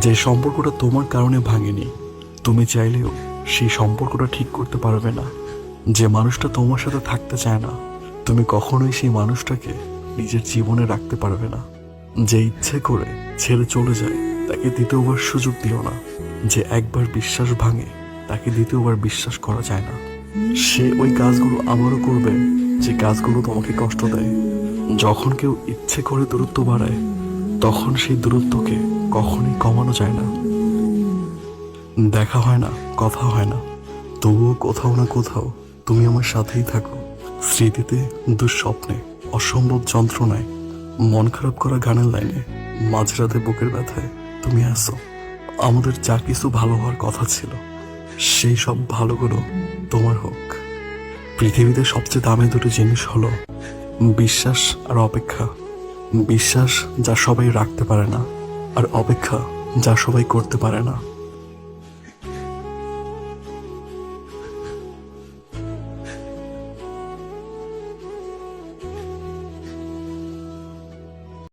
যে সম্পর্কটা তোমার কারণে ভাঙেনি, তুমি চাইলেও সেই সম্পর্কটা ঠিক করতে পারবে না। যে মানুষটা তোমার সাথে থাকতে চায় না, তুমি কখনোই সেই মানুষটাকে নিজের জীবনে রাখতে পারবে না। যে ইচ্ছে করে ছেড়ে চলে যায়, তাকে দ্বিতীয়বার সুযোগ দিও না। যে একবার বিশ্বাস ভাঙে, তাকে দ্বিতীয়বার বিশ্বাস করা যায় না। সে ওই কাজগুলো আবারও করবে, যে কাজগুলো তোমাকে কষ্ট দেয়। যখন কেউ ইচ্ছে করে দূরত্ব বাড়ায়, তখন সেই দূরত্বকে কখনোই কমানো যায় না। দেখা হয় না, কথা হয় না, তবুও কোথাও না কোথাও তুমি আমার সাথেই থাকো। স্মৃতিতে, দুঃস্বপ্নে, অসম্ভব যন্ত্রণায়, মন খারাপ করা গানের লাইনে, মাঝরাতে বুকের ব্যথায় তুমি আসো। আমাদের যা কিছু ভালো হওয়ার কথা ছিল, সেই সব ভালোগুলো তোমার হোক। পৃথিবীতে সবচেয়ে দামি দুটো জিনিস হলো বিশ্বাস আর অপেক্ষা। বিশ্বাস যা সবাই রাখতে পারে না, আর অপেক্ষা যা সবাই করতে পারে না।